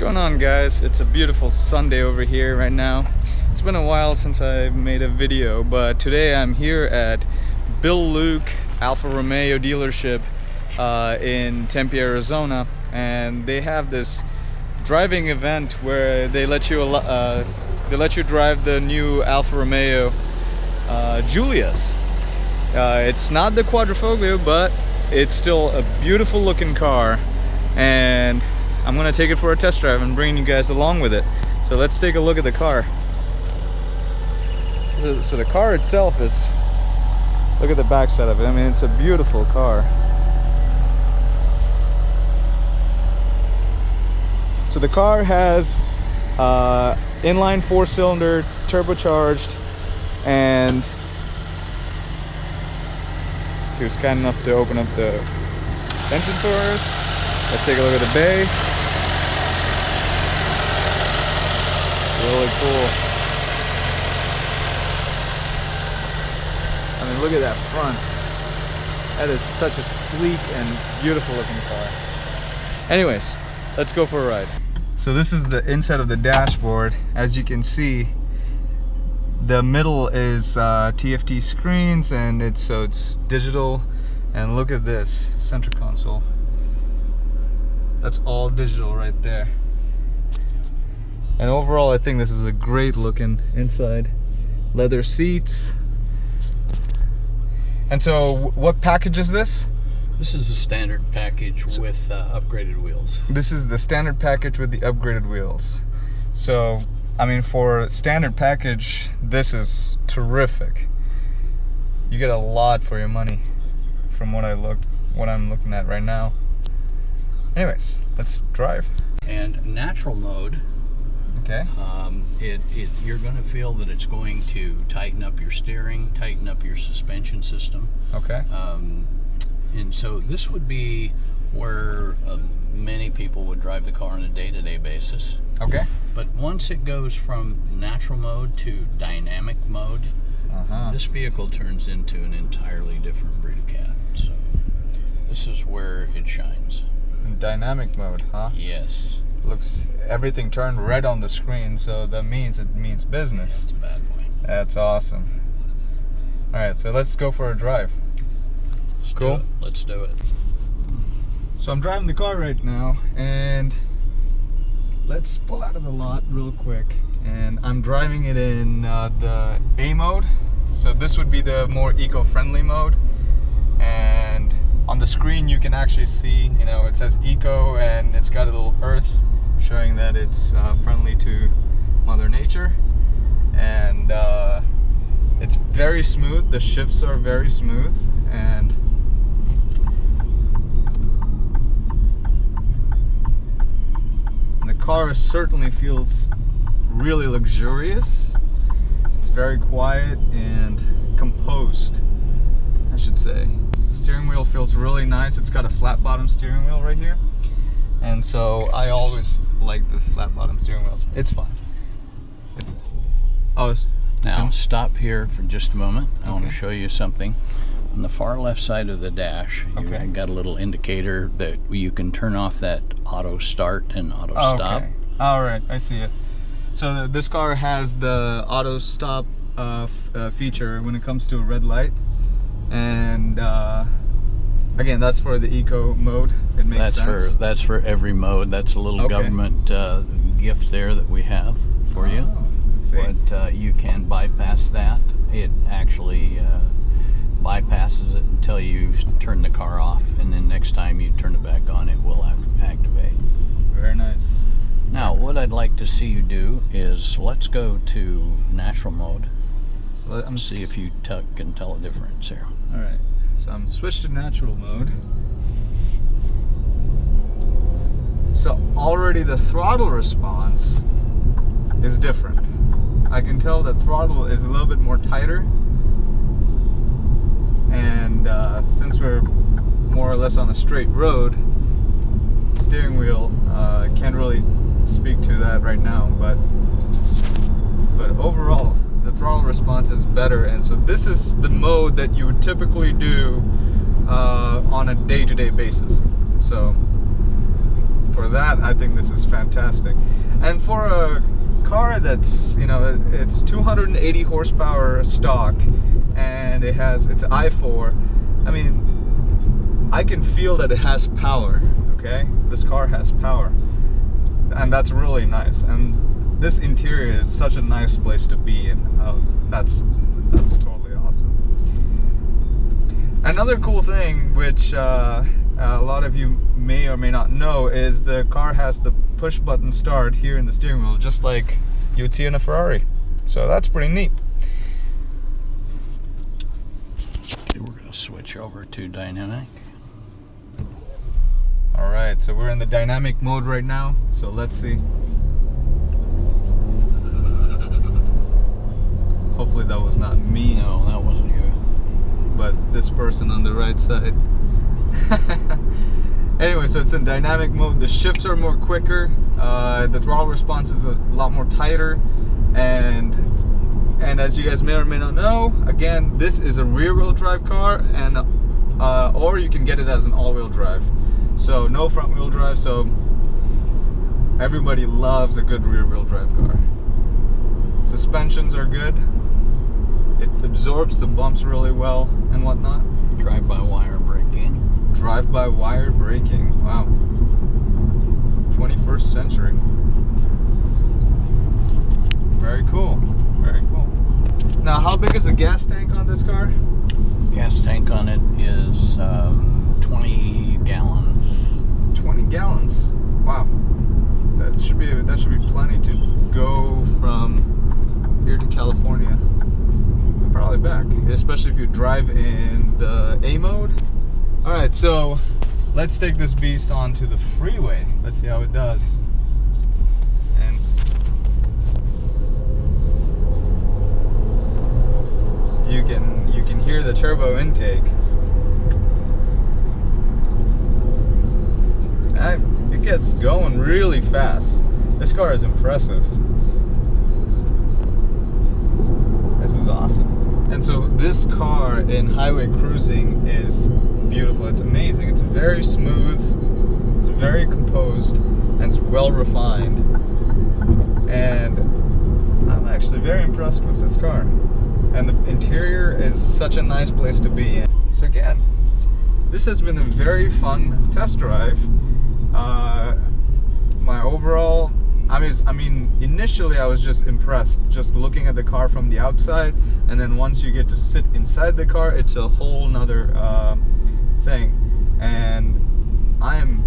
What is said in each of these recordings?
going on, guys? It's a beautiful Sunday over here right now. It's been a while since I made a video, but today I'm here at Bill Luke Alfa Romeo dealership in Tempe, Arizona, and they have this driving event where they let you drive the new Alfa Romeo Giulias. It's not the Quadrifoglio, but it's still a beautiful looking car, and I'm gonna take it for a test drive and bring you guys along with it. So let's take a look at the car. So the car itself is, look at the back side of it. I mean, it's a beautiful car. So the car has inline 4-cylinder, turbocharged, and he was kind enough to open up the engine for us. Let's take a look at the bay. Really cool. I mean, look at that front. That is such a sleek and beautiful looking car. Anyways, let's go for a ride. So this is the inside of the dashboard. As you can see, the middle is TFT screens, and it's digital. And look at this center console. That's all digital right there. And overall, I think this is a great looking inside. Leather seats. And so, what package is this? This is the standard package with upgraded wheels. This is the standard package with the upgraded wheels. So, I mean, for standard package, this is terrific. You get a lot for your money, from what I'm looking at right now. Anyways, let's drive. And natural mode, okay. You're going to feel that it's going to tighten up your steering, tighten up your suspension system. Okay. And so this would be where many people would drive the car on a day-to-day basis. Okay. But once it goes from natural mode to dynamic mode, this vehicle turns into an entirely different breed of cat. So this is where it shines. In dynamic mode, huh? Yes. Looks, everything turned red on the screen, so that means it means business. Yeah, it's a bad boy. That's awesome. All right, so let's go for a drive. Cool. Let's do it. So I'm driving the car right now, and let's pull out of the lot real quick. And I'm driving it in the A mode. So this would be the more eco-friendly mode. And on the screen you can actually see, you know, it says eco, and it's got a little earth showing that it's friendly to Mother Nature. And it's very smooth. The shifts are very smooth, and the car certainly feels really luxurious. It's very quiet and composed, I should say. Steering wheel feels really nice. It's got a flat bottom steering wheel right here, and so I always like the flat bottom steering wheels. It's fine. Now stop here for just a moment. I want to show you something. On the far left side of the dash, you've got a little indicator that you can turn off that auto start and auto stop. Okay. All right, I see it. So this car has the auto stop feature when it comes to a red light. And again, that's for the eco mode. It makes sense. That's for every mode. That's a little government gift there that we have for you. But you can bypass that. It actually bypasses it until you turn the car off, and then next time you turn it back on, it will activate. Very nice. Now, what I'd like to see you do is let's go to natural mode. So I'm see if you can tell a difference here. All right. So I'm switched to natural mode. So already the throttle response is different. I can tell the throttle is a little bit more tighter, and since we're more or less on a straight road, steering wheel can't really speak to that right now, but overall the throttle response is better. And so this is the mode that you would typically do on a day-to-day basis. So for that, I think this is fantastic. And for a car that's, you know, it's 280 horsepower stock, and it's i4. I mean, I can feel that it has power. Okay, this car has power, and that's really nice. And this interior is such a nice place to be in. That's totally awesome. Another cool thing, which a lot of you may or may not know, is the car has the push button start here in the steering wheel, just like you would see in a Ferrari. So that's pretty neat. Okay, we're going to switch over to dynamic. Alright, so we're in the dynamic mode right now, so let's see. Hopefully that was not me. No, that wasn't you. But this person on the right side. Anyway, so it's in dynamic mode. The shifts are more quicker. The throttle response is a lot more tighter. And as you guys may or may not know, again, this is a rear-wheel drive car, and or you can get it as an all-wheel drive. So no front-wheel drive. So everybody loves a good rear-wheel drive car. Suspensions are good. It absorbs the bumps really well and whatnot. Drive-by-wire braking. Drive-by-wire braking. Wow. 21st century. Very cool. Very cool. Now, how big is the gas tank on this car? Gas tank on it is 20 gallons. 20 gallons. Wow. That should be plenty to go from here to California. And probably back, especially if you drive in the A mode. All right, so let's take this beast onto the freeway. Let's see how it does. And you can hear the turbo intake. It gets going really fast. This car is impressive. This is awesome. And so this car in highway cruising is beautiful. It's amazing. It's very smooth. It's very composed, and it's well refined. And I'm actually very impressed with this car. And the interior is such a nice place to be in. So again, this has been a very fun test drive. My overall, I mean, initially I was just impressed just looking at the car from the outside, and then once you get to sit inside the car, it's a whole nother thing. And I am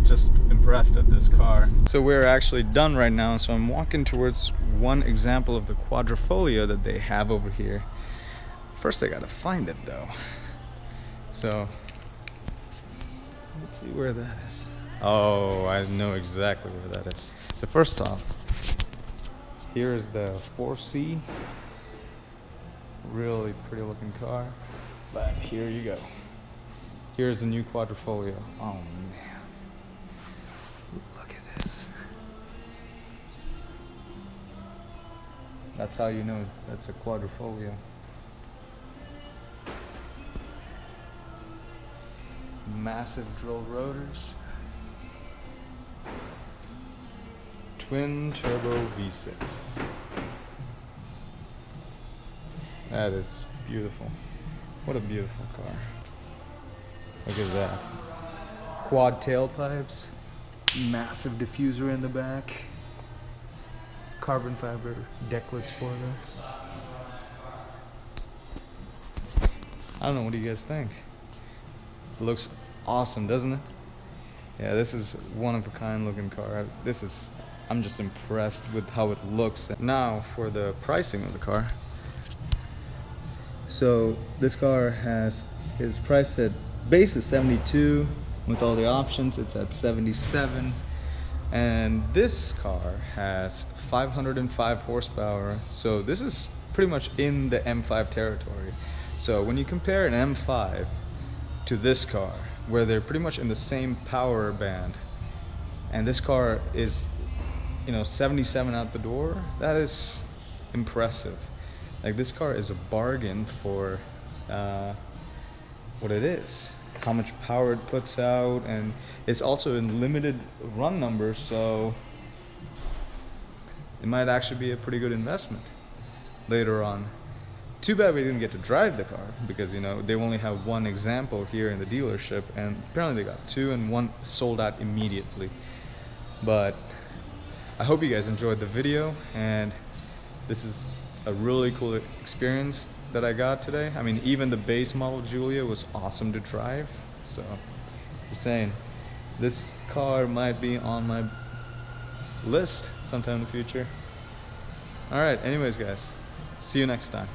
just impressed at this car. So we're actually done right now, so I'm walking towards one example of the Quadrifoglio that they have over here. First I gotta find it though. So let's see where that is. Oh, I know exactly where that is. So first off, here is the 4C. Really pretty looking car. But here you go. Here's the new Quadrifoglio. Oh man. Look at this. That's how you know that's a Quadrifoglio. Massive drill rotors. Twin turbo V6. That is beautiful. What a beautiful car. Look at that. Quad tailpipes. Massive diffuser in the back. Carbon fiber decklet spoiler. I don't know, what do you guys think? It looks awesome, doesn't it? Yeah, this is one of a kind looking car. I'm just impressed with how it looks. Now for the pricing of the car. So this car is priced at base is 72. With all the options, it's at 77. And this car has 505 horsepower. So this is pretty much in the M5 territory. So when you compare an M5 to this car, where they're pretty much in the same power band, and this car is, 77 out the door, that is impressive. Like, this car is a bargain for what it is. how much power it puts out, and it's also in limited run numbers, so it might actually be a pretty good investment later on. Too bad we didn't get to drive the car, because you know they only have one example here in the dealership, and apparently they got two, and one sold out immediately. But I hope you guys enjoyed the video, and this is a really cool experience that I got today. I mean, even the base model Giulia was awesome to drive, so just saying, this car might be on my list sometime in the future. Alright, anyways guys, see you next time.